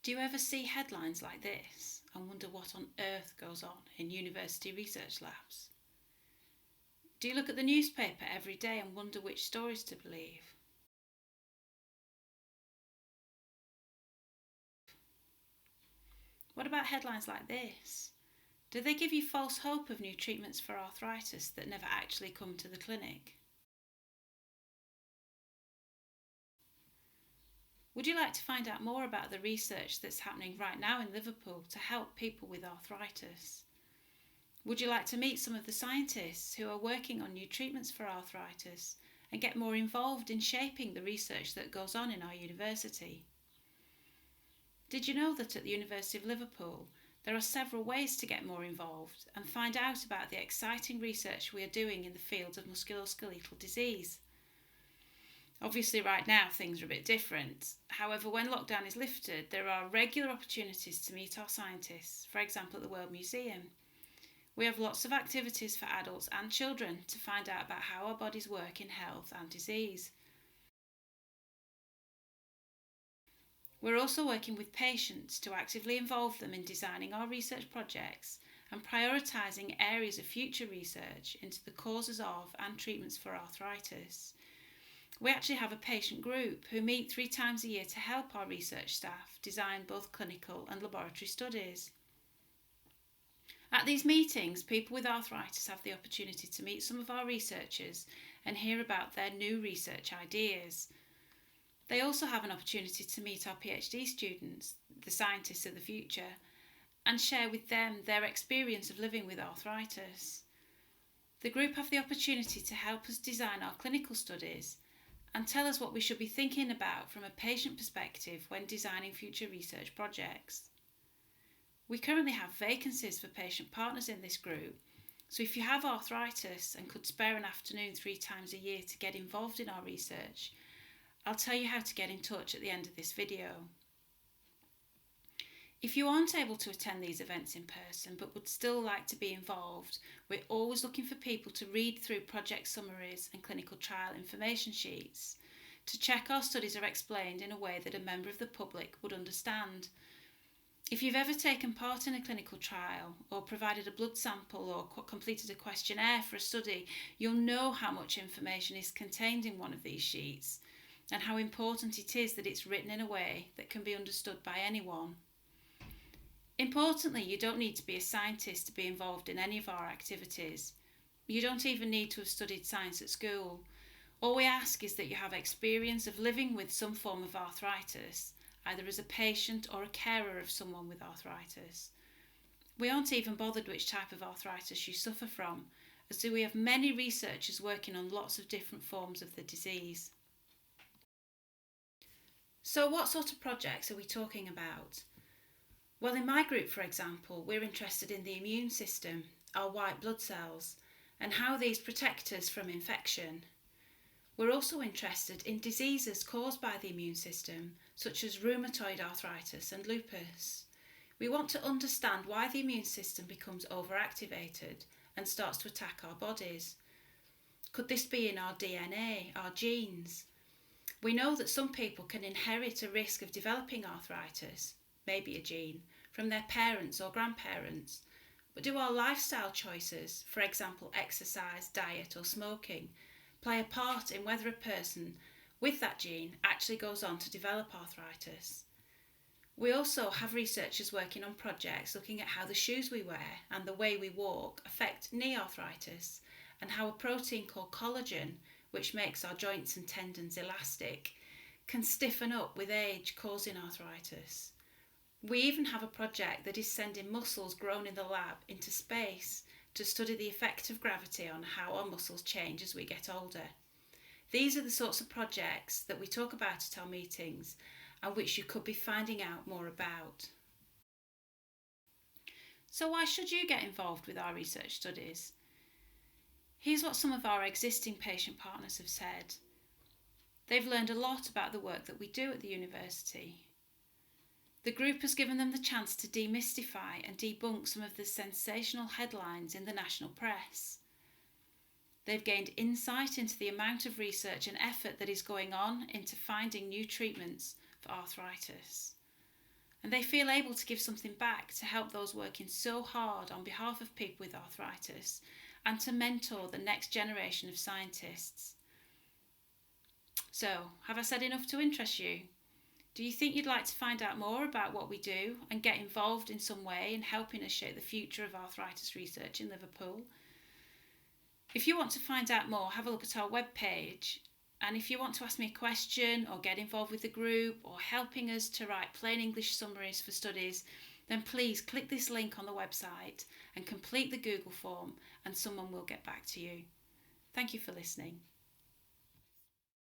Do you ever see headlines like this and wonder what on earth goes on in university research labs? Do you look at the newspaper every day and wonder which stories to believe? What about headlines like this? Do they give you false hope of new treatments for arthritis that never actually come to the clinic? Would you like to find out more about the research that's happening right now in Liverpool to help people with arthritis? Would you like to meet some of the scientists who are working on new treatments for arthritis and get more involved in shaping the research that goes on in our university? Did you know that at the University of Liverpool there are several ways to get more involved and find out about the exciting research we are doing in the field of musculoskeletal disease? Obviously right now things are a bit different. However, when lockdown is lifted, there are regular opportunities to meet our scientists, for example at the World Museum. We have lots of activities for adults and children to find out about how our bodies work in health and disease. We're also working with patients to actively involve them in designing our research projects and prioritising areas of future research into the causes of and treatments for arthritis. We actually have a patient group who meet 3 times a year to help our research staff design both clinical and laboratory studies. At these meetings, people with arthritis have the opportunity to meet some of our researchers and hear about their new research ideas. They also have an opportunity to meet our PhD students, the scientists of the future, and share with them their experience of living with arthritis. The group have the opportunity to help us design our clinical studies and tell us what we should be thinking about from a patient perspective when designing future research projects. We currently have vacancies for patient partners in this group, so if you have arthritis and could spare an afternoon 3 times a year to get involved in our research, I'll tell you how to get in touch at the end of this video. If you aren't able to attend these events in person but would still like to be involved, we're always looking for people to read through project summaries and clinical trial information sheets to check our studies are explained in a way that a member of the public would understand. If you've ever taken part in a clinical trial or provided a blood sample or completed a questionnaire for a study, you'll know how much information is contained in one of these sheets and how important it is that it's written in a way that can be understood by anyone. Importantly, you don't need to be a scientist to be involved in any of our activities. You don't even need to have studied science at school. All we ask is that you have experience of living with some form of arthritis, either as a patient or a carer of someone with arthritis. We aren't even bothered which type of arthritis you suffer from, as we have many researchers working on lots of different forms of the disease. So what sort of projects are we talking about? Well, in my group, for example, we're interested in the immune system, our white blood cells, and how these protect us from infection. We're also interested in diseases caused by the immune system, such as rheumatoid arthritis and lupus. We want to understand why the immune system becomes overactivated and starts to attack our bodies. Could this be in our DNA, our genes? We know that some people can inherit a risk of developing arthritis, maybe a gene, from their parents or grandparents. But do our lifestyle choices, for example exercise, diet or smoking, play a part in whether a person with that gene actually goes on to develop arthritis? We also have researchers working on projects looking at how the shoes we wear and the way we walk affect knee arthritis, and how a protein called collagen, which makes our joints and tendons elastic, can stiffen up with age, causing arthritis. We even have a project that is sending muscles grown in the lab into space to study the effect of gravity on how our muscles change as we get older. These are the sorts of projects that we talk about at our meetings and which you could be finding out more about. So why should you get involved with our research studies? Here's what some of our existing patient partners have said. They've learned a lot about the work that we do at the university. The group has given them the chance to demystify and debunk some of the sensational headlines in the national press. They've gained insight into the amount of research and effort that is going on into finding new treatments for arthritis. and they feel able to give something back to help those working so hard on behalf of people with arthritis and to mentor the next generation of scientists. So, have I said enough to interest you? Do you think you'd like to find out more about what we do and get involved in some way in helping us shape the future of arthritis research in Liverpool? If you want to find out more, have a look at our webpage. And if you want to ask me a question or get involved with the group or helping us to write plain English summaries for studies, then please click this link on the website and complete the Google form and someone will get back to you. Thank you for listening.